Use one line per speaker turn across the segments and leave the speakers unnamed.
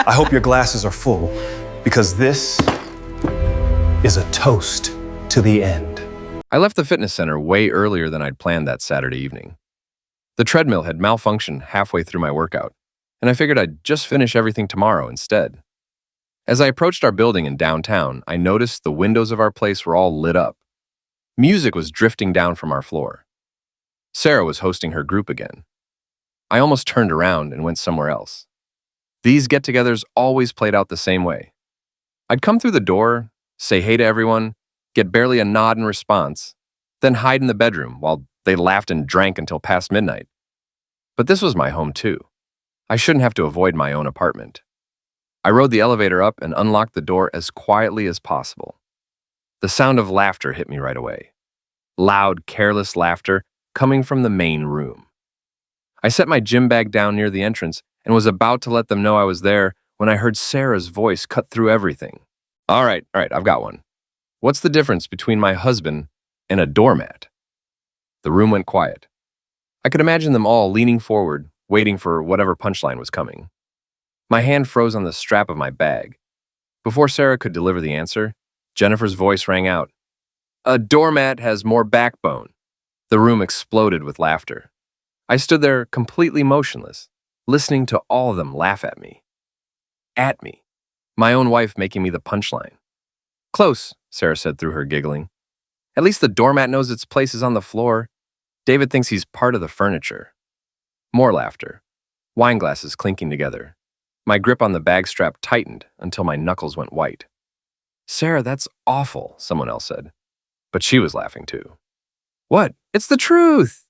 I hope your glasses are full, because this is a toast to the end.
I left the fitness center way earlier than I'd planned that Saturday evening. The treadmill had malfunctioned halfway through my workout, and I figured I'd just finish everything tomorrow instead. As I approached our building in downtown, I noticed the windows of our place were all lit up. Music was drifting down from our floor. Sarah was hosting her group again. I almost turned around and went somewhere else. These get-togethers always played out the same way. I'd come through the door, say hey to everyone, get barely a nod in response, then hide in the bedroom while they laughed and drank until past midnight. But this was my home too. I shouldn't have to avoid my own apartment. I rode the elevator up and unlocked the door as quietly as possible. The sound of laughter hit me right away. Loud, careless laughter coming from the main room. I set my gym bag down near the entrance and was about to let them know I was there when I heard Sarah's voice cut through everything. All right, I've got one. What's the difference between my husband and a doormat? The room went quiet. I could imagine them all leaning forward, waiting for whatever punchline was coming. My hand froze on the strap of my bag. Before Sarah could deliver the answer, Jennifer's voice rang out. A doormat has more backbone. The room exploded with laughter. I stood there completely motionless, listening to all of them laugh at me. At me. My own wife making me the punchline. Close, Sarah said through her giggling. At least the doormat knows its place is on the floor. David thinks he's part of the furniture. More laughter. Wine glasses clinking together. My grip on the bag strap tightened until my knuckles went white. Sarah, that's awful, someone else said. But she was laughing too. What? It's the truth!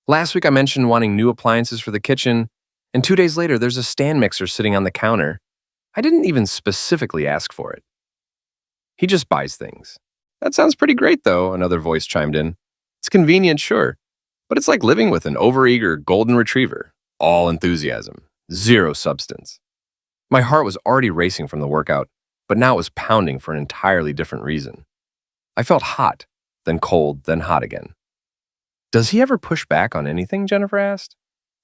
Last week I mentioned wanting new appliances for the kitchen, and 2 days later there's a stand mixer sitting on the counter. I didn't even specifically ask for it. He just buys things. That sounds pretty great, though, another voice chimed in. It's convenient, sure, but it's like living with an overeager golden retriever. All enthusiasm, zero substance. My heart was already racing from the workout, but now it was pounding for an entirely different reason. I felt hot, then cold, then hot again. Does he ever push back on anything, Jennifer asked.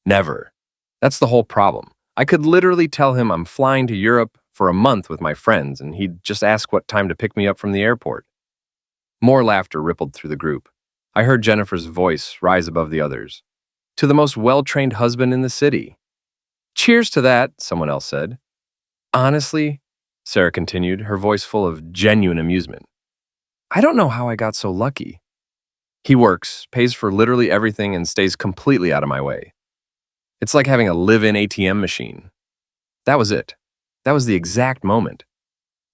Never. That's the whole problem. I could literally tell him I'm flying to Europe for a month with my friends, and he'd just ask what time to pick me up from the airport. More laughter rippled through the group. I heard Jennifer's voice rise above the others. To the most well-trained husband in the city. Cheers to that, someone else said. Honestly, Sarah continued, her voice full of genuine amusement. I don't know how I got so lucky. He works, pays for literally everything, and stays completely out of my way. It's like having a live-in ATM machine. That was it. That was the exact moment.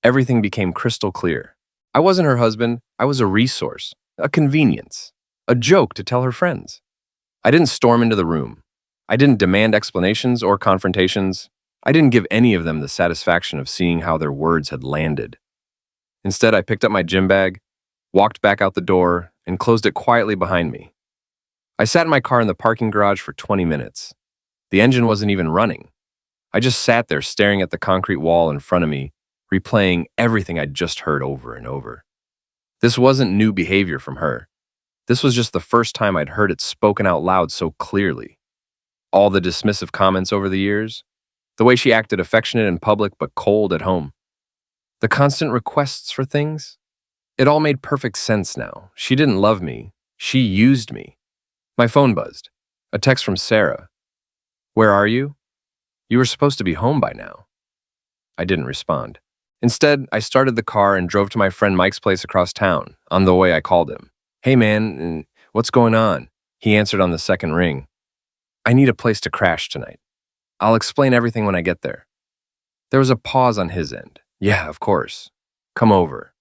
Everything became crystal clear. I wasn't her husband. I was a resource, a convenience, a joke to tell her friends. I didn't storm into the room. I didn't demand explanations or confrontations. I didn't give any of them the satisfaction of seeing how their words had landed. Instead, I picked up my gym bag, walked back out the door, and closed it quietly behind me. I sat in my car in the parking garage for 20 minutes. The engine wasn't even running. I just sat there staring at the concrete wall in front of me, replaying everything I'd just heard over and over. This wasn't new behavior from her. This was just the first time I'd heard it spoken out loud so clearly. All the dismissive comments over the years, the way she acted affectionate in public but cold at home, the constant requests for things. It all made perfect sense now. She didn't love me. She used me. My phone buzzed. A text from Sarah. Where are you? You were supposed to be home by now. I didn't respond. Instead, I started the car and drove to my friend Mike's place across town. On the way, I called him. Hey man, what's going on? He answered on the second ring. I need a place to crash tonight. I'll explain everything when I get there. There was a pause on his end. Yeah, of course. Come over.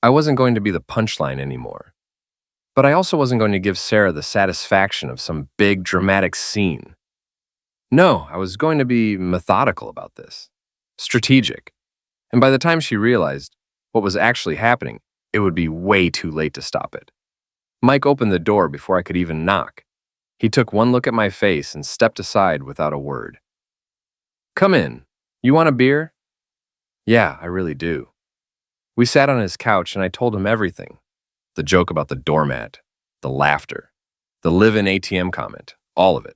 I wasn't going to be the punchline anymore. But I also wasn't going to give Sarah the satisfaction of some big dramatic scene. No, I was going to be methodical about this. Strategic. And by the time she realized what was actually happening, it would be way too late to stop it. Mike opened the door before I could even knock. He took one look at my face and stepped aside without a word. Come in. You want a beer? Yeah, I really do. We sat on his couch and I told him everything. The joke about the doormat, the laughter, the live-in ATM comment, all of it.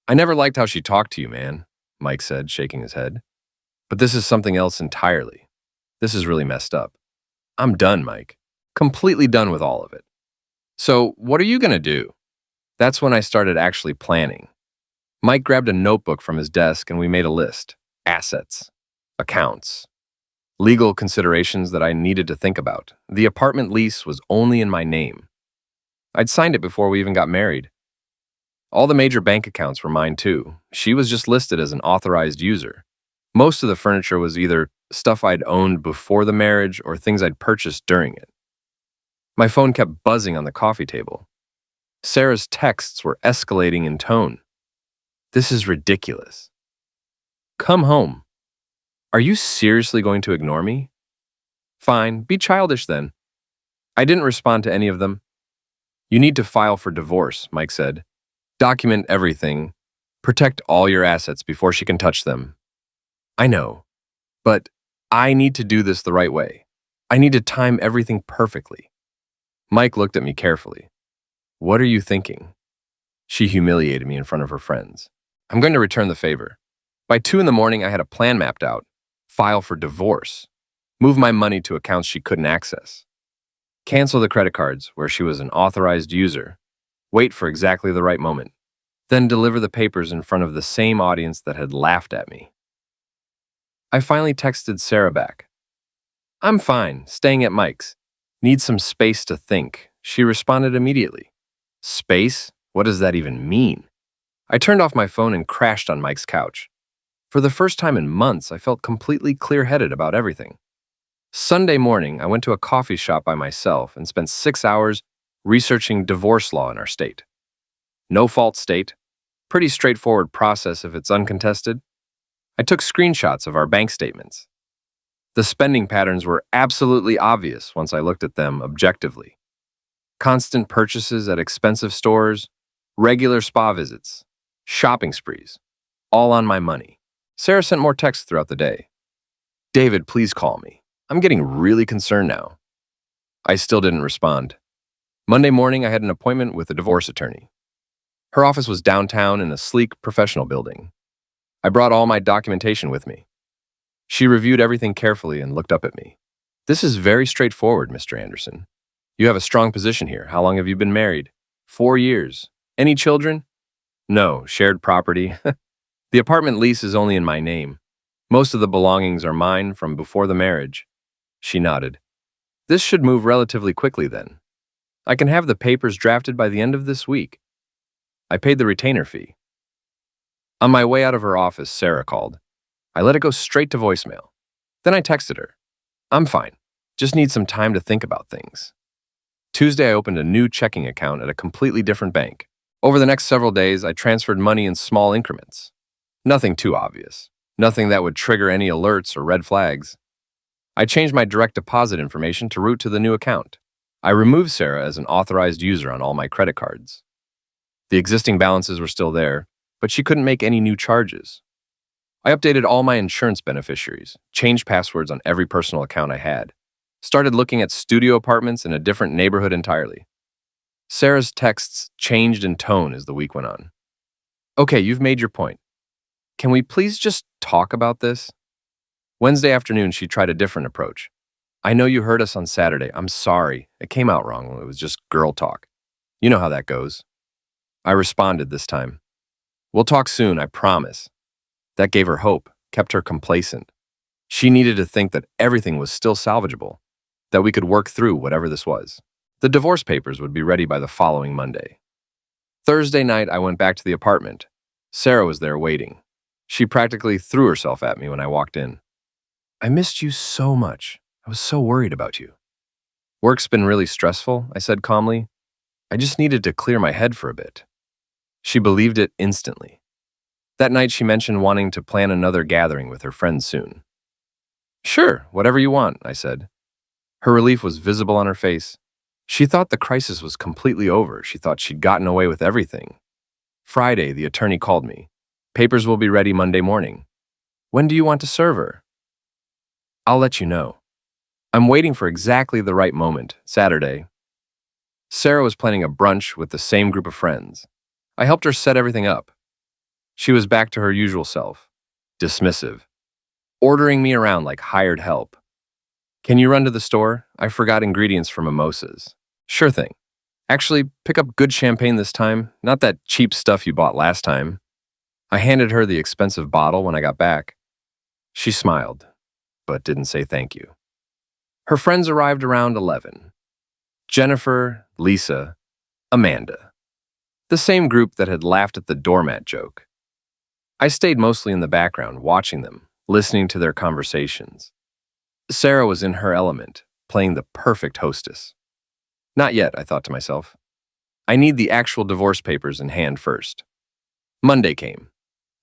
I never liked how she talked to you, man, Mike said, shaking his head. But this is something else entirely. This is really messed up. I'm done, Mike. Completely done with all of it. So, what are you going to do? That's when I started actually planning. Mike grabbed a notebook from his desk and we made a list. Assets, accounts, legal considerations that I needed to think about. The apartment lease was only in my name. I'd signed it before we even got married. All the major bank accounts were mine too. She was just listed as an authorized user. Most of the furniture was either stuff I'd owned before the marriage or things I'd purchased during it. My phone kept buzzing on the coffee table. Sarah's texts were escalating in tone. This is ridiculous. Come home. Are you seriously going to ignore me? Fine, be childish then. I didn't respond to any of them. You need to file for divorce, Mike said. Document everything. Protect all your assets before she can touch them. I know, but I need to do this the right way. I need to time everything perfectly. Mike looked at me carefully. What are you thinking? She humiliated me in front of her friends. I'm going to return the favor. By 2 in the morning, I had a plan mapped out. File for divorce. Move my money to accounts she couldn't access. Cancel the credit cards where she was an authorized user. Wait for exactly the right moment. Then deliver the papers in front of the same audience that had laughed at me. I finally texted Sarah back. I'm fine, staying at Mike's. Need some space to think. She responded immediately. Space? What does that even mean? I turned off my phone and crashed on Mike's couch. For the first time in months, I felt completely clear-headed about everything. Sunday morning, I went to a coffee shop by myself and spent 6 hours researching divorce law in our state. No-fault state. Pretty straightforward process if it's uncontested. I took screenshots of our bank statements. The spending patterns were absolutely obvious once I looked at them objectively. Constant purchases at expensive stores, regular spa visits, shopping sprees, all on my money. Sarah sent more texts throughout the day. David, please call me. I'm getting really concerned now. I still didn't respond. Monday morning, I had an appointment with a divorce attorney. Her office was downtown in a sleek professional building. I brought all my documentation with me. She reviewed everything carefully and looked up at me. This is very straightforward, Mr. Anderson. You have a strong position here. How long have you been married? 4 years. Any children? No, shared property. The apartment lease is only in my name. Most of the belongings are mine from before the marriage. She nodded. This should move relatively quickly then. I can have the papers drafted by the end of this week. I paid the retainer fee. On my way out of her office, Sarah called. I let it go straight to voicemail. Then I texted her. I'm fine. Just need some time to think about things. Tuesday, I opened a new checking account at a completely different bank. Over the next several days, I transferred money in small increments. Nothing too obvious. Nothing that would trigger any alerts or red flags. I changed my direct deposit information to route to the new account. I removed Sarah as an authorized user on all my credit cards. The existing balances were still there, but she couldn't make any new charges. I updated all my insurance beneficiaries, changed passwords on every personal account I had, started looking at studio apartments in a different neighborhood entirely. Sarah's texts changed in tone as the week went on. Okay, you've made your point. Can we please just talk about this? Wednesday afternoon, she tried a different approach. I know you heard us on Saturday. I'm sorry. It came out wrong. It was just girl talk. You know how that goes. I responded this time. We'll talk soon, I promise. That gave her hope, kept her complacent. She needed to think that everything was still salvageable, that we could work through whatever this was. The divorce papers would be ready by the following Monday. Thursday night, I went back to the apartment. Sarah was there waiting. She practically threw herself at me when I walked in. I missed you so much. I was so worried about you. Work's been really stressful, I said calmly. I just needed to clear my head for a bit. She believed it instantly. That night, she mentioned wanting to plan another gathering with her friends soon. Sure, whatever you want, I said. Her relief was visible on her face. She thought the crisis was completely over. She thought she'd gotten away with everything. Friday, the attorney called me. Papers will be ready Monday morning. When do you want to serve her? I'll let you know. I'm waiting for exactly the right moment, Saturday. Sarah was planning a brunch with the same group of friends. I helped her set everything up. She was back to her usual self, dismissive. ordering me around like hired help. Can you run to the store? I forgot ingredients for mimosas. Sure thing. Actually, pick up good champagne this time, not that cheap stuff you bought last time. I handed her the expensive bottle when I got back. She smiled, but didn't say thank you. Her friends arrived around 11. Jennifer, Lisa, Amanda. The same group that had laughed at the doormat joke. I stayed mostly in the background, watching them, listening to their conversations. Sarah was in her element, playing the perfect hostess. Not yet, I thought to myself. I need the actual divorce papers in hand first. Monday came.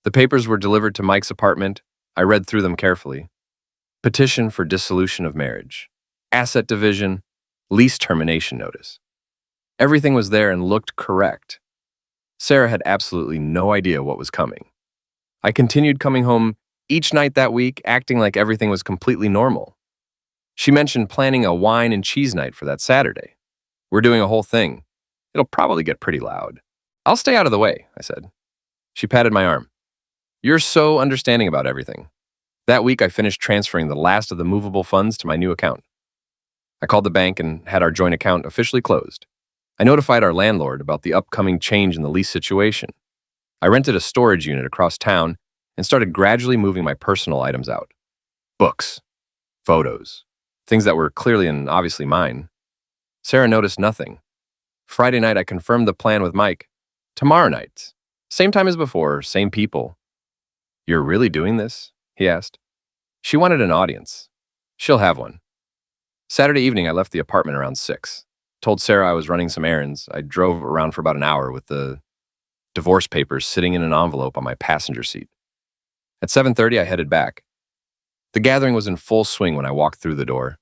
The papers were delivered to Mike's apartment. I read through them carefully. Petition for dissolution of marriage, asset division, lease termination notice. Everything was there and looked correct. Sarah had absolutely no idea what was coming. I continued coming home each night that week, acting like everything was completely normal. She mentioned planning a wine and cheese night for that Saturday. We're doing a whole thing. It'll probably get pretty loud. I'll stay out of the way, I said. She patted my arm. You're so understanding about everything. That week, I finished transferring the last of the movable funds to my new account. I called the bank and had our joint account officially closed. I notified our landlord about the upcoming change in the lease situation. I rented a storage unit across town and started gradually moving my personal items out. Books, photos, things that were clearly and obviously mine. Sarah noticed nothing. Friday night, I confirmed the plan with Mike. Tomorrow night, same time as before, same people. You're really doing this? He asked. She wanted an audience. She'll have one. Saturday evening, I left the apartment around 6. Told Sarah I was running some errands. I drove around for about an hour with the divorce papers sitting in an envelope on my passenger seat. At 7:30, I headed back. The gathering was in full swing when I walked through the door.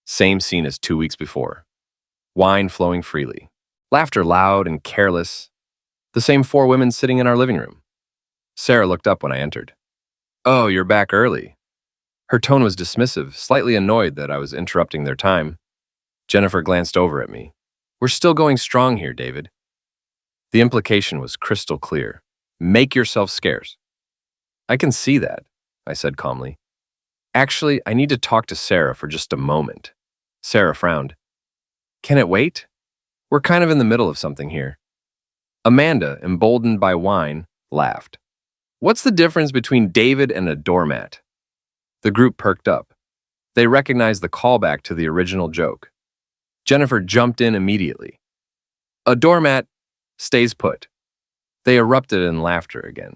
Same scene as 2 weeks before. Wine flowing freely. Laughter loud and careless. The same 4 women sitting in our living room. Sarah looked up when I entered. Oh, you're back early. Her tone was dismissive, slightly annoyed that I was interrupting their time. Jennifer glanced over at me. We're still going strong here, David. The implication was crystal clear. Make yourself scarce. I can see that, I said calmly. Actually, I need to talk to Sarah for just a moment. Sarah frowned. Can it wait? We're kind of in the middle of something here. Amanda, emboldened by wine, laughed. What's the difference between David and a doormat? The group perked up. They recognized the callback to the original joke. Jennifer jumped in immediately. A doormat stays put. They erupted in laughter again.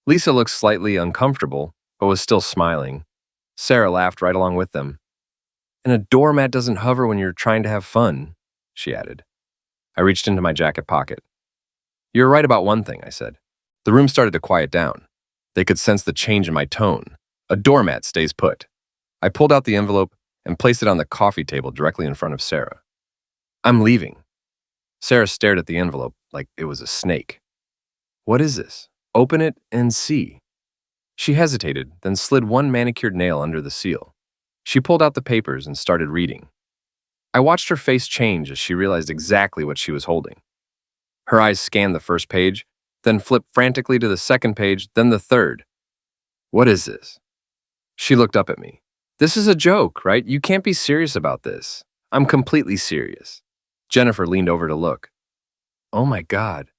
Lisa looked slightly uncomfortable, but was still smiling. Sarah laughed right along with them. And a doormat doesn't hover when you're trying to have fun, she added. I reached into my jacket pocket. You're right about one thing, I said. The room started to quiet down. They could sense the change in my tone. A doormat stays put. I pulled out the envelope and placed it on the coffee table directly in front of Sarah. I'm leaving. Sarah stared at the envelope like it was a snake. What is this? Open it and see. She hesitated, then slid one manicured nail under the seal. She pulled out the papers and started reading. I watched her face change as she realized exactly what she was holding. Her eyes scanned the first page, then flipped frantically to the second page, then the third. What is this? She looked up at me. This is a joke, right? You can't be serious about this. I'm completely serious. Jennifer leaned over to look. Oh my God.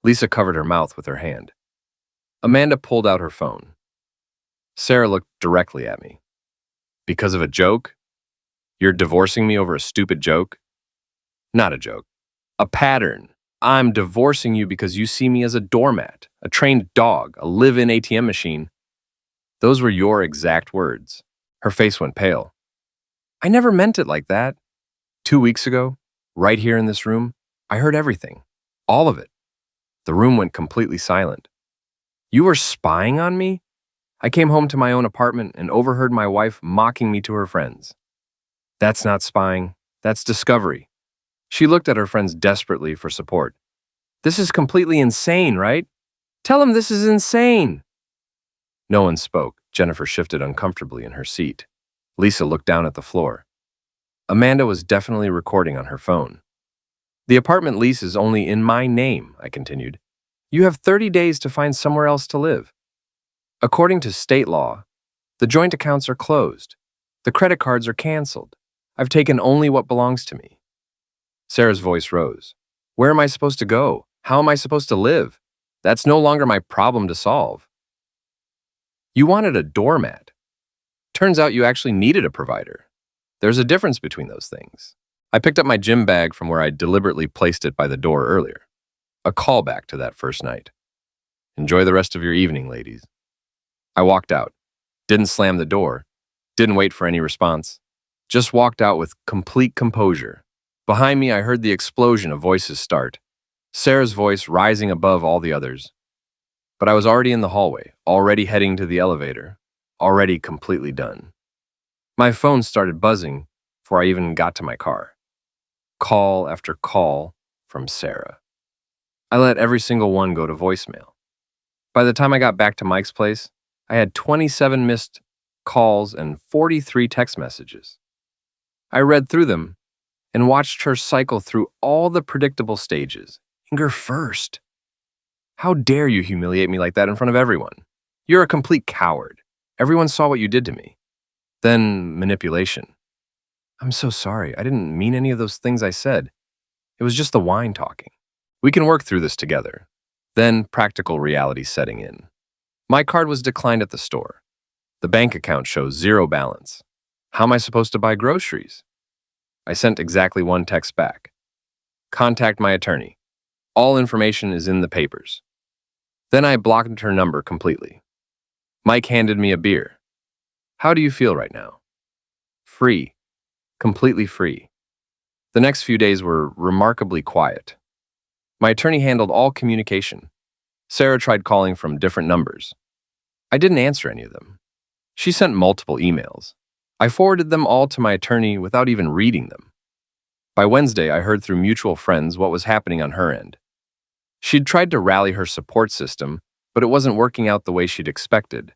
Lisa covered her mouth with her hand. Amanda pulled out her phone. Sarah looked directly at me. Because of a joke? You're divorcing me over a stupid joke? Not a joke. A pattern. I'm divorcing you because you see me as a doormat, a trained dog, a live-in ATM machine. Those were your exact words. Her face went pale. I never meant it like that. 2 weeks ago, right here in this room, I heard everything. All of it. The room went completely silent. You were spying on me? I came home to my own apartment and overheard my wife mocking me to her friends. That's not spying. That's discovery. She looked at her friends desperately for support. This is completely insane, right? Tell him this is insane. No one spoke. Jennifer shifted uncomfortably in her seat. Lisa looked down at the floor. Amanda was definitely recording on her phone. The apartment lease is only in my name, I continued. You have 30 days to find somewhere else to live. According to state law, The joint accounts are closed. The credit cards are canceled. I've taken only what belongs to me. Sarah's voice rose. Where am I supposed to go? How am I supposed to live? That's no longer my problem to solve. You wanted a doormat. Turns out you actually needed a provider. There's a difference between those things. I picked up my gym bag from where I deliberately placed it by the door earlier. A callback to that first night. Enjoy the rest of your evening, ladies. I walked out. Didn't slam the door. Didn't wait for any response. Just walked out with complete composure. Behind me, I heard the explosion of voices start. Sarah's voice rising above all the others. But I was already in the hallway, already heading to the elevator, already completely done. My phone started buzzing before I even got to my car. Call after call from Sarah. I let every single one go to voicemail. By the time I got back to Mike's place, I had 27 missed calls and 43 text messages. I read through them and watched her cycle through all the predictable stages. Anger first. How dare you humiliate me like that in front of everyone? You're a complete coward. Everyone saw what you did to me. Then manipulation. I'm so sorry. I didn't mean any of those things I said. It was just the wine talking. We can work through this together. Then practical reality setting in. My card was declined at the store. The bank account shows zero balance. How am I supposed to buy groceries? I sent exactly one text back. Contact my attorney. All information is in the papers. Then I blocked her number completely. Mike handed me a beer. How do you feel right now? Free. Completely free. The next few days were remarkably quiet. My attorney handled all communication. Sarah tried calling from different numbers. I didn't answer any of them. She sent multiple emails. I forwarded them all to my attorney without even reading them. By Wednesday, I heard through mutual friends what was happening on her end. She'd tried to rally her support system, but it wasn't working out the way she'd expected.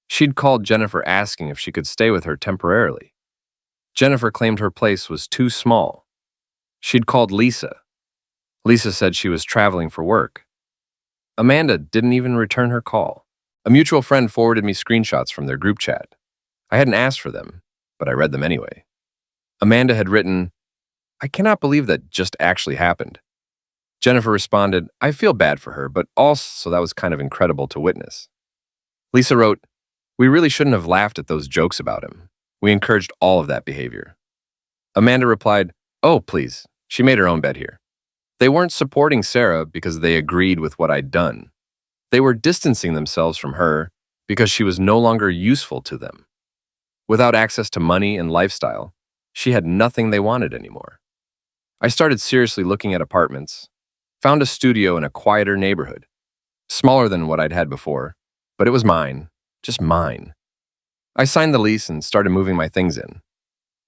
She'd called Jennifer asking if she could stay with her temporarily. Jennifer claimed her place was too small. She'd called Lisa. Lisa said she was traveling for work. Amanda didn't even return her call. A mutual friend forwarded me screenshots from their group chat. I hadn't asked for them, but I read them anyway. Amanda had written, I cannot believe that just actually happened. Jennifer responded, I feel bad for her, but also that was kind of incredible to witness. Lisa wrote, we really shouldn't have laughed at those jokes about him. We encouraged all of that behavior. Amanda replied, oh, please, she made her own bed here. They weren't supporting Sarah because they agreed with what I'd done. They were distancing themselves from her because she was no longer useful to them. Without access to money and lifestyle, she had nothing they wanted anymore. I started seriously looking at apartments, found a studio in a quieter neighborhood, smaller than what I'd had before, but it was mine, just mine. I signed the lease and started moving my things in.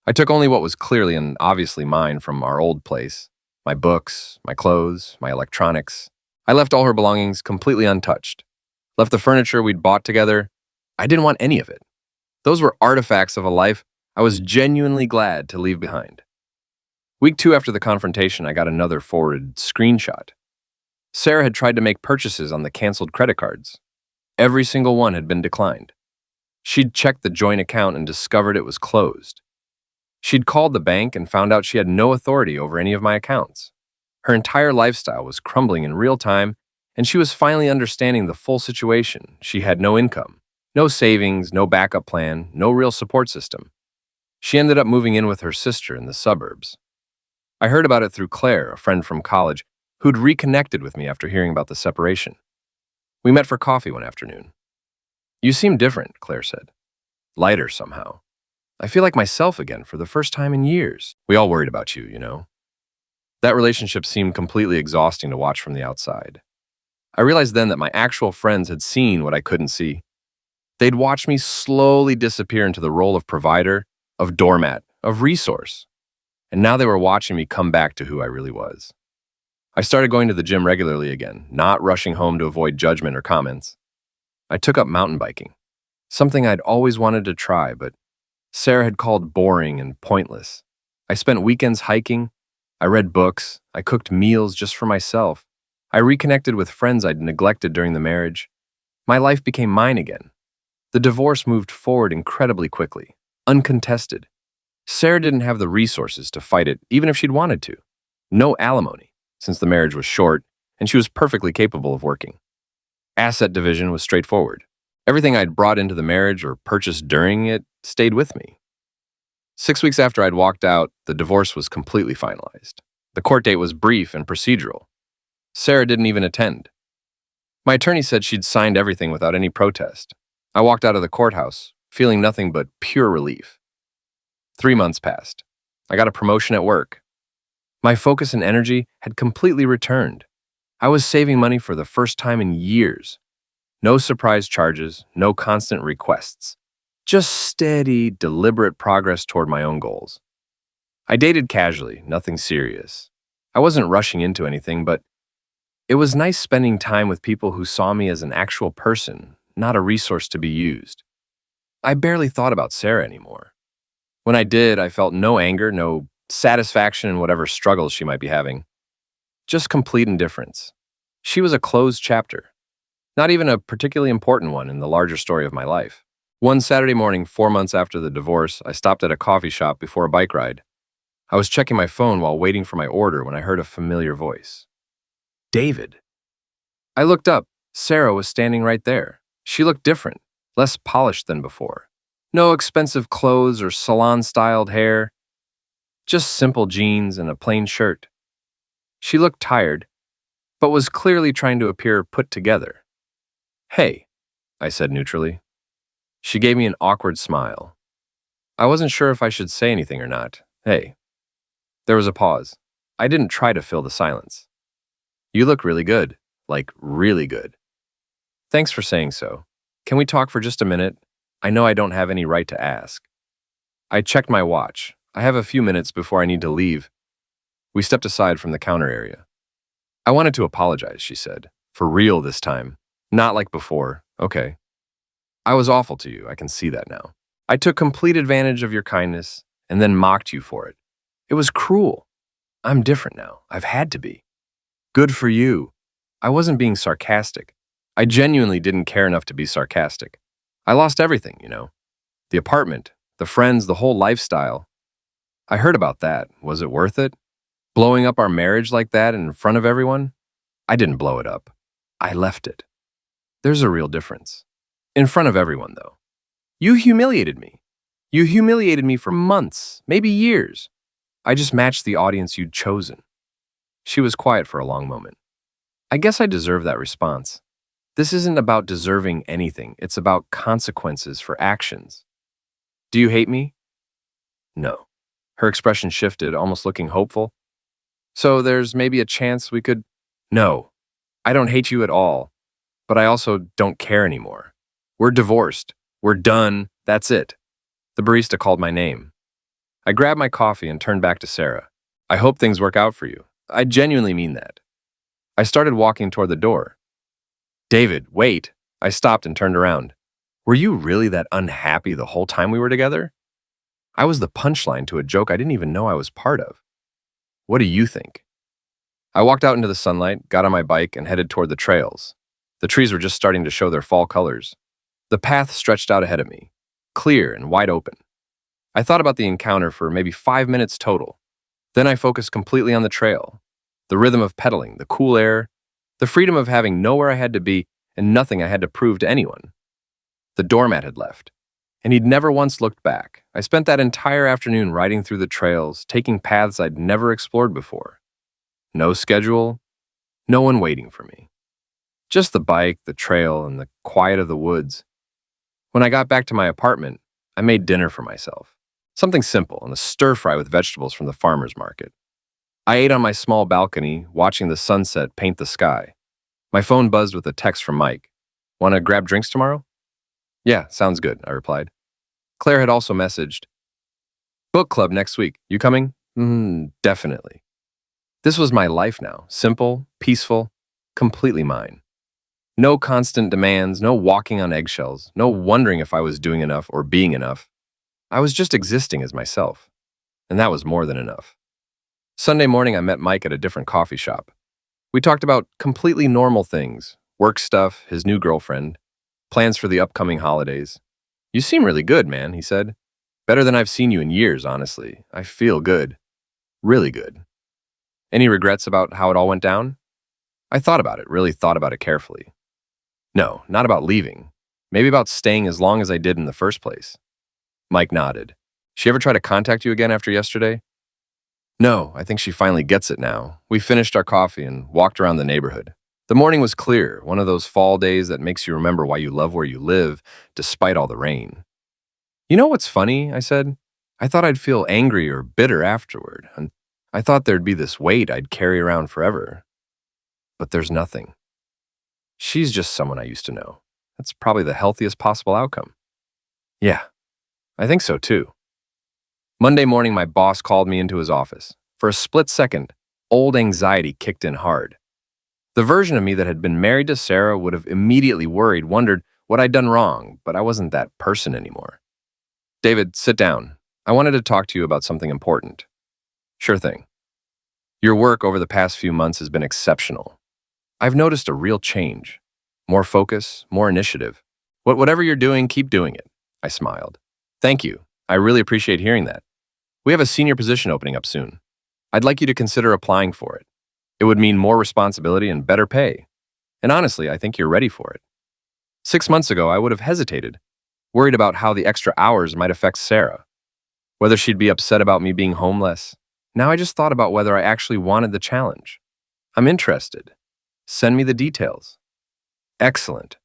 I took only what was clearly and obviously mine from our old place, my books, my clothes, my electronics. I left all her belongings completely untouched. Left the furniture we'd bought together. I didn't want any of it. Those were artifacts of a life I was genuinely glad to leave behind. Week 2 after the confrontation, I got another forwarded screenshot. Sarah had tried to make purchases on the canceled credit cards. Every single one had been declined. She'd checked the joint account and discovered it was closed. She'd called the bank and found out she had no authority over any of my accounts. Her entire lifestyle was crumbling in real time, and she was finally understanding the full situation. She had no income, no savings, no backup plan, no real support system. She ended up moving in with her sister in the suburbs. I heard about it through Claire, a friend from college, who'd reconnected with me after hearing about the separation. We met for coffee one afternoon. You seem different, Claire said. Lighter somehow. I feel like myself again for the first time in years. We all worried about you, you know. That relationship seemed completely exhausting to watch from the outside. I realized then that my actual friends had seen what I couldn't see. They'd watched me slowly disappear into the role of provider, of doormat, of resource. And now they were watching me come back to who I really was. I started going to the gym regularly again, not rushing home to avoid judgment or comments. I took up mountain biking, something I'd always wanted to try, but Sarah had called boring and pointless. I spent weekends hiking. I read books. I cooked meals just for myself. I reconnected with friends I'd neglected during the marriage. My life became mine again. The divorce moved forward incredibly quickly, uncontested. Sarah didn't have the resources to fight it, even if she'd wanted to. No alimony, since the marriage was short, and she was perfectly capable of working. Asset division was straightforward. Everything I'd brought into the marriage or purchased during it stayed with me. 6 weeks after I'd walked out, the divorce was completely finalized. The court date was brief and procedural. Sarah didn't even attend. My attorney said she'd signed everything without any protest. I walked out of the courthouse, feeling nothing but pure relief. 3 months passed. I got a promotion at work. My focus and energy had completely returned. I was saving money for the first time in years. No surprise charges, no constant requests. Just steady, deliberate progress toward my own goals. I dated casually, nothing serious. I wasn't rushing into anything, but it was nice spending time with people who saw me as an actual person, not a resource to be used. I barely thought about Sarah anymore. When I did, I felt no anger, no satisfaction in whatever struggles she might be having. Just complete indifference. She was a closed chapter, not even a particularly important one in the larger story of my life. One Saturday morning, 4 months after the divorce, I stopped at a coffee shop before a bike ride. I was checking my phone while waiting for my order when I heard a familiar voice. David. I looked up. Sarah was standing right there. She looked different, less polished than before. No expensive clothes or salon-styled hair. Just simple jeans and a plain shirt. She looked tired, but was clearly trying to appear put together. "Hey," I said neutrally. She gave me an awkward smile. I wasn't sure if I should say anything or not. "Hey." There was a pause. I didn't try to fill the silence. "You look really good. Like, really good." "Thanks for saying so. Can we talk for just a minute? I know I don't have any right to ask." I checked my watch. I have a few minutes before I need to leave. We stepped aside from the counter area. "I wanted to apologize," she said. "For real this time. Not like before. Okay. I was awful to you. I can see that now. I took complete advantage of your kindness and then mocked you for it. It was cruel. I'm different now. I've had to be." "Good for you." I wasn't being sarcastic. I genuinely didn't care enough to be sarcastic. I lost everything, you know. The apartment, the friends, the whole lifestyle. I heard about that. Was it worth it? Blowing up our marriage like that in front of everyone? I didn't blow it up. I left it. There's a real difference. In front of everyone, though. You humiliated me. You humiliated me for months, maybe years. I just matched the audience you'd chosen. She was quiet for a long moment. I guess I deserve that response. This isn't about deserving anything. It's about consequences for actions. "Do you hate me?" "No." Her expression shifted, almost looking hopeful. "So there's maybe a chance we could—" "No. I don't hate you at all. But I also don't care anymore. We're divorced. We're done. That's it." The barista called my name. I grabbed my coffee and turned back to Sarah. "I hope things work out for you. I genuinely mean that." I started walking toward the door. "David, wait." I stopped and turned around. "Were you really that unhappy the whole time we were together?" I was the punchline to a joke I didn't even know I was part of. "What do you think?" I walked out into the sunlight, got on my bike, and headed toward the trails. The trees were just starting to show their fall colors. The path stretched out ahead of me, clear and wide open. I thought about the encounter for maybe 5 minutes total. Then I focused completely on the trail, the rhythm of pedaling, the cool air, the freedom of having nowhere I had to be and nothing I had to prove to anyone. The doormat had left, and he'd never once looked back. I spent that entire afternoon riding through the trails, taking paths I'd never explored before. No schedule, no one waiting for me. Just the bike, the trail, and the quiet of the woods. When I got back to my apartment, I made dinner for myself. Something simple and a stir-fry with vegetables from the farmer's market. I ate on my small balcony, watching the sunset paint the sky. My phone buzzed with a text from Mike. "Want to grab drinks tomorrow?" "Yeah, sounds good," I replied. Claire had also messaged, "Book club next week. You coming?" Definitely. This was my life now. Simple, peaceful, completely mine. No constant demands, no walking on eggshells, no wondering if I was doing enough or being enough. I was just existing as myself. And that was more than enough. Sunday morning, I met Mike at a different coffee shop. We talked about completely normal things, work stuff, his new girlfriend, plans for the upcoming holidays. You seem really good, man, he said. Better than I've seen you in years, honestly. I feel good. Really good. Any regrets about how it all went down? I thought about it, really thought about it carefully. No, not about leaving. Maybe about staying as long as I did in the first place. Mike nodded. She ever try to contact you again after yesterday? No, I think she finally gets it now. We finished our coffee and walked around the neighborhood. The morning was clear, one of those fall days that makes you remember why you love where you live, despite all the rain. You know what's funny? I said. I thought I'd feel angry or bitter afterward, and I thought there'd be this weight I'd carry around forever. But there's nothing. She's just someone I used to know. That's probably the healthiest possible outcome. Yeah, I think so too. Monday morning, my boss called me into his office. For a split second, old anxiety kicked in hard. The version of me that had been married to Sarah would have immediately worried, wondered what I'd done wrong, but I wasn't that person anymore. David, sit down. I wanted to talk to you about something important. Sure thing. Your work over the past few months has been exceptional. I've noticed a real change. More focus, more initiative. Whatever you're doing, keep doing it. I smiled. Thank you. I really appreciate hearing that. We have a senior position opening up soon. I'd like you to consider applying for it. It would mean more responsibility and better pay. And honestly, I think you're ready for it. 6 months ago, I would have hesitated, worried about how the extra hours might affect Sarah, whether she'd be upset about me being homeless. Now I just thought about whether I actually wanted the challenge. I'm interested. Send me the details. Excellent.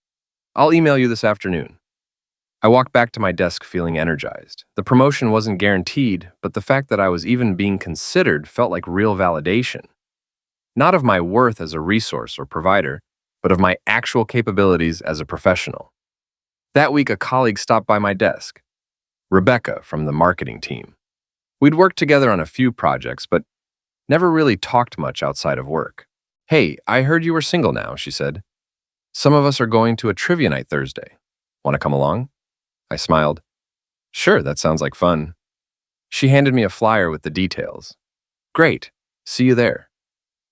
I'll email you this afternoon. I walked back to my desk feeling energized. The promotion wasn't guaranteed, but the fact that I was even being considered felt like real validation. Not of my worth as a resource or provider, but of my actual capabilities as a professional. That week, a colleague stopped by my desk, Rebecca from the marketing team. We'd worked together on a few projects, but never really talked much outside of work. Hey, I heard you were single now, she said. Some of us are going to a trivia night Thursday. Want to come along? I smiled. Sure, that sounds like fun. She handed me a flyer with the details. Great, see you there.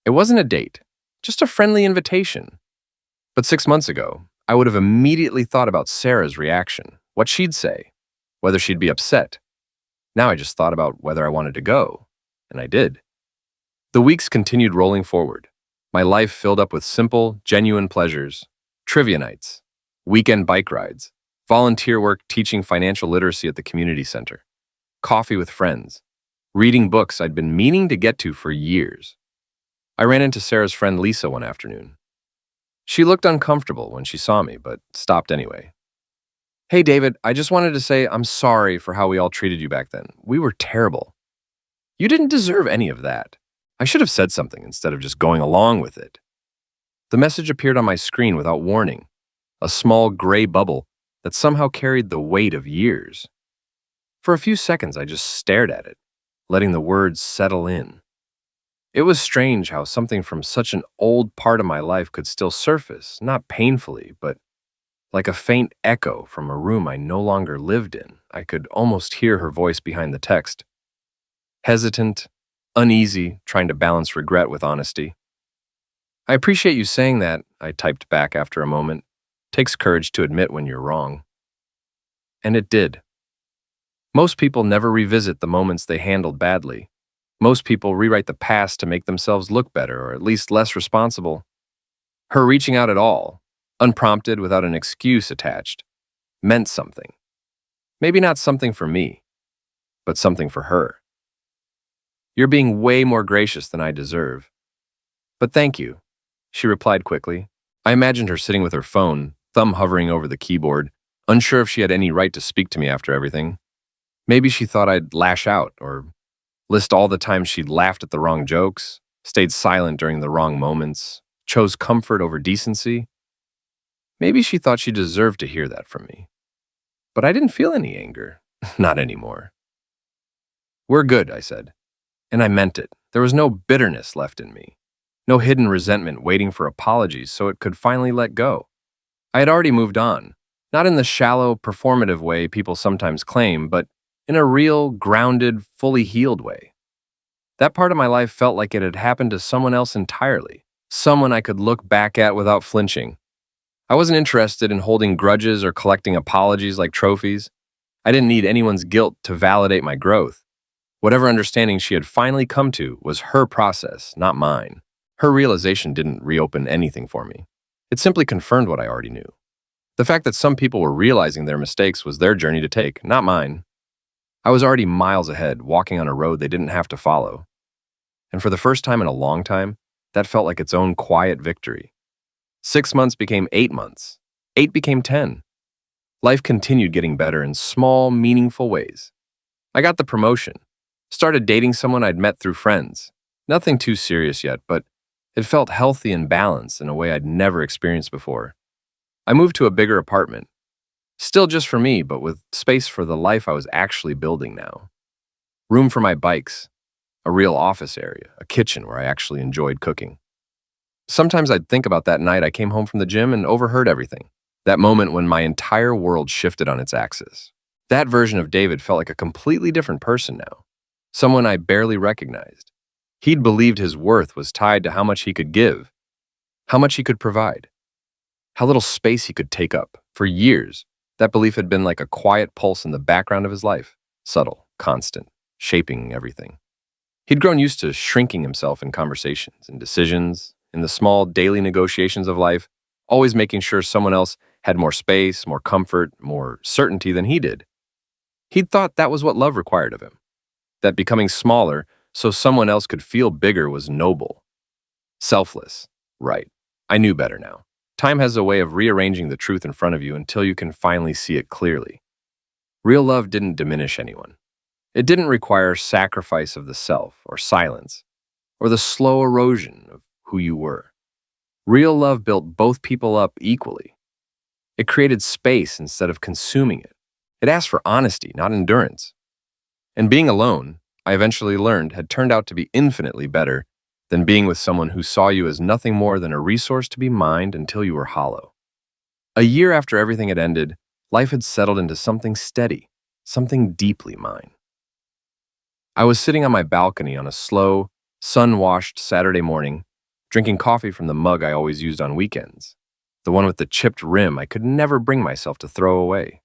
It wasn't a date, just a friendly invitation. But 6 months ago, I would have immediately thought about Sarah's reaction, what she'd say, whether she'd be upset. Now I just thought about whether I wanted to go, and I did. The weeks continued rolling forward. My life filled up with simple, genuine pleasures, trivia nights, weekend bike rides, volunteer work teaching financial literacy at the community center, coffee with friends, reading books I'd been meaning to get to for years. I ran into Sarah's friend Lisa one afternoon. She looked uncomfortable when she saw me, but stopped anyway. Hey, David, I just wanted to say I'm sorry for how we all treated you back then. We were terrible. You didn't deserve any of that. I should have said something instead of just going along with it. The message appeared on my screen without warning, a small gray bubble that somehow carried the weight of years. For a few seconds, I just stared at it, letting the words settle in. It was strange how something from such an old part of my life could still surface, not painfully, but like a faint echo from a room I no longer lived in. I could almost hear her voice behind the text. Hesitant, uneasy, trying to balance regret with honesty. I appreciate you saying that, I typed back after a moment. Takes courage to admit when you're wrong. And it did. Most people never revisit the moments they handled badly. Most people rewrite the past to make themselves look better or at least less responsible. Her reaching out at all, unprompted without an excuse attached, meant something. Maybe not something for me, but something for her. You're being way more gracious than I deserve. But thank you, she replied quickly. I imagined her sitting with her phone, thumb hovering over the keyboard, unsure if she had any right to speak to me after everything. Maybe she thought I'd lash out or list all the times she'd laughed at the wrong jokes, stayed silent during the wrong moments, chose comfort over decency. Maybe she thought she deserved to hear that from me. But I didn't feel any anger. Not anymore. We're good, I said. And I meant it. There was no bitterness left in me. No hidden resentment waiting for apologies so it could finally let go. I had already moved on. Not in the shallow, performative way people sometimes claim, but in a real, grounded, fully healed way. That part of my life felt like it had happened to someone else entirely, someone I could look back at without flinching. I wasn't interested in holding grudges or collecting apologies like trophies. I didn't need anyone's guilt to validate my growth. Whatever understanding she had finally come to was her process, not mine. Her realization didn't reopen anything for me. It simply confirmed what I already knew. The fact that some people were realizing their mistakes was their journey to take, not mine. I was already miles ahead, walking on a road they didn't have to follow. And for the first time in a long time, that felt like its own quiet victory. 6 months became 8 months. 8 became 10. Life continued getting better in small, meaningful ways. I got the promotion. Started dating someone I'd met through friends. Nothing too serious yet, but it felt healthy and balanced in a way I'd never experienced before. I moved to a bigger apartment. Still just for me, but with space for the life I was actually building now. Room for my bikes, a real office area, a kitchen where I actually enjoyed cooking. Sometimes I'd think about that night I came home from the gym and overheard everything. That moment when my entire world shifted on its axis. That version of David felt like a completely different person now. Someone I barely recognized. He'd believed his worth was tied to how much he could give, how much he could provide, how little space he could take up. For years, that belief had been like a quiet pulse in the background of his life, subtle, constant, shaping everything. He'd grown used to shrinking himself in conversations and decisions, in the small daily negotiations of life, always making sure someone else had more space, more comfort, more certainty than he did. He'd thought that was what love required of him, that becoming smaller so someone else could feel bigger was noble. Selfless. Right. I knew better now. Time has a way of rearranging the truth in front of you until you can finally see it clearly. Real love didn't diminish anyone. It didn't require sacrifice of the self or silence or the slow erosion of who you were. Real love built both people up equally. It created space instead of consuming it. It asked for honesty, not endurance. And being alone, I eventually learned, had turned out to be infinitely better than being with someone who saw you as nothing more than a resource to be mined until you were hollow. A year after everything had ended, life had settled into something steady, something deeply mine. I was sitting on my balcony on a slow, sun-washed Saturday morning, drinking coffee from the mug I always used on weekends, the one with the chipped rim I could never bring myself to throw away.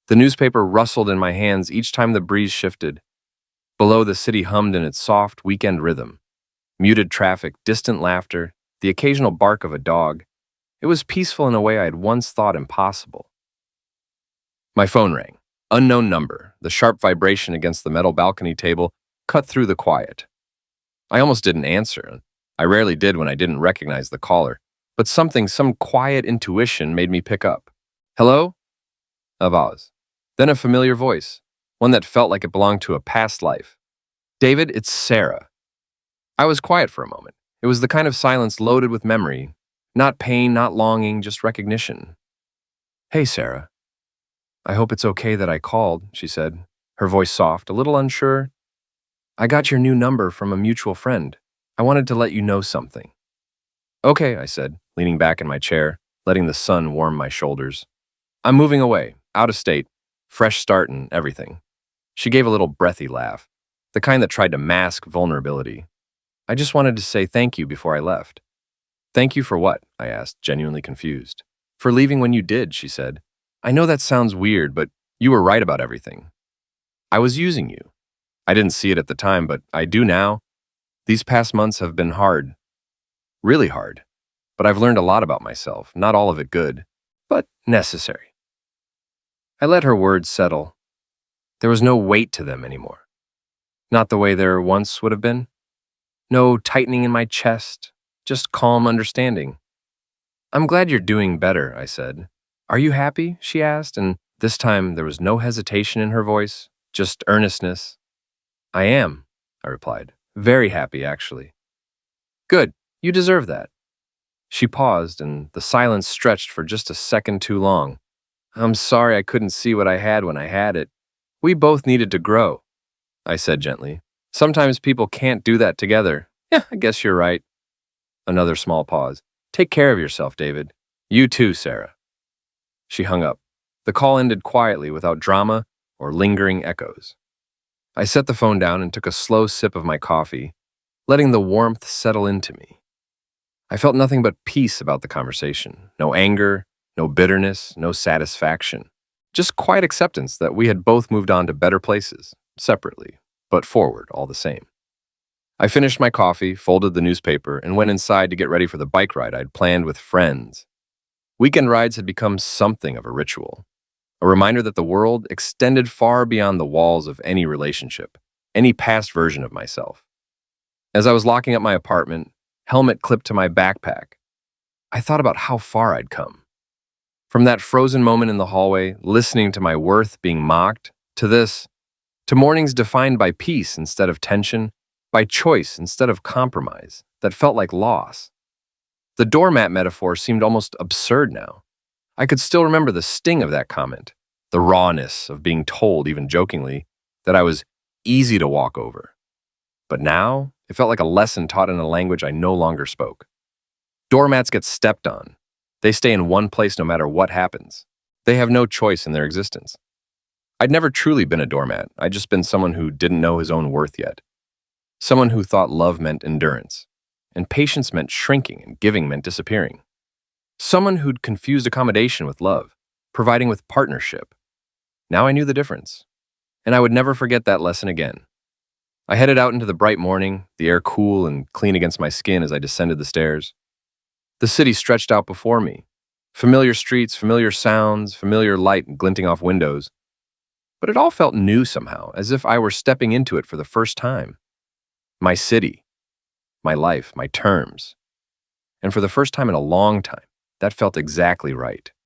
The newspaper rustled in my hands each time the breeze shifted. Below, the city hummed in its soft weekend rhythm. Muted traffic, distant laughter, the occasional bark of a dog. It was peaceful in a way I had once thought impossible. My phone rang. Unknown number, the sharp vibration against the metal balcony table cut through the quiet. I almost didn't answer. I rarely did when I didn't recognize the caller, but some quiet intuition made me pick up. Hello? A pause. Then a familiar voice, one that felt like it belonged to a past life. David, it's Sarah. I was quiet for a moment. It was the kind of silence loaded with memory. Not pain, not longing, just recognition. Hey, Sarah. I hope it's okay that I called, she said, her voice soft, a little unsure. I got your new number from a mutual friend. I wanted to let you know something. Okay, I said, leaning back in my chair, letting the sun warm my shoulders. I'm moving away, out of state, fresh start and everything. She gave a little breathy laugh, the kind that tried to mask vulnerability. I just wanted to say thank you before I left. Thank you for what? I asked, genuinely confused. For leaving when you did, she said. I know that sounds weird, but you were right about everything. I was using you. I didn't see it at the time, but I do now. These past months have been hard. Really hard. But I've learned a lot about myself, not all of it good, but necessary. I let her words settle. There was no weight to them anymore. Not the way there once would have been. No tightening in my chest, just calm understanding. I'm glad you're doing better, I said. Are you happy? She asked, and this time there was no hesitation in her voice, just earnestness. I am, I replied. Very happy, actually. Good, you deserve that. She paused, and the silence stretched for just a second too long. I'm sorry I couldn't see what I had when I had it. We both needed to grow, I said gently. Sometimes people can't do that together. Yeah, I guess you're right. Another small pause. Take care of yourself, David. You too, Sarah. She hung up. The call ended quietly without drama or lingering echoes. I set the phone down and took a slow sip of my coffee, letting the warmth settle into me. I felt nothing but peace about the conversation. No anger, no bitterness, no satisfaction. Just quiet acceptance that we had both moved on to better places, separately, but forward all the same. I finished my coffee, folded the newspaper, and went inside to get ready for the bike ride I'd planned with friends. Weekend rides had become something of a ritual, a reminder that the world extended far beyond the walls of any relationship, any past version of myself. As I was locking up my apartment, helmet clipped to my backpack, I thought about how far I'd come. From that frozen moment in the hallway, listening to my worth being mocked, to this, to mornings defined by peace instead of tension, by choice instead of compromise, that felt like loss. The doormat metaphor seemed almost absurd now. I could still remember the sting of that comment, the rawness of being told, even jokingly, that I was easy to walk over. But now, it felt like a lesson taught in a language I no longer spoke. Doormats get stepped on. They stay in one place no matter what happens. They have no choice in their existence. I'd never truly been a doormat. I'd just been someone who didn't know his own worth yet. Someone who thought love meant endurance, and patience meant shrinking, and giving meant disappearing. Someone who'd confused accommodation with love, providing with partnership. Now I knew the difference, and I would never forget that lesson again. I headed out into the bright morning, the air cool and clean against my skin as I descended the stairs. The city stretched out before me. Familiar streets, familiar sounds, familiar light glinting off windows. But it all felt new somehow, as if I were stepping into it for the first time. My city, my life, my terms. And for the first time in a long time, that felt exactly right.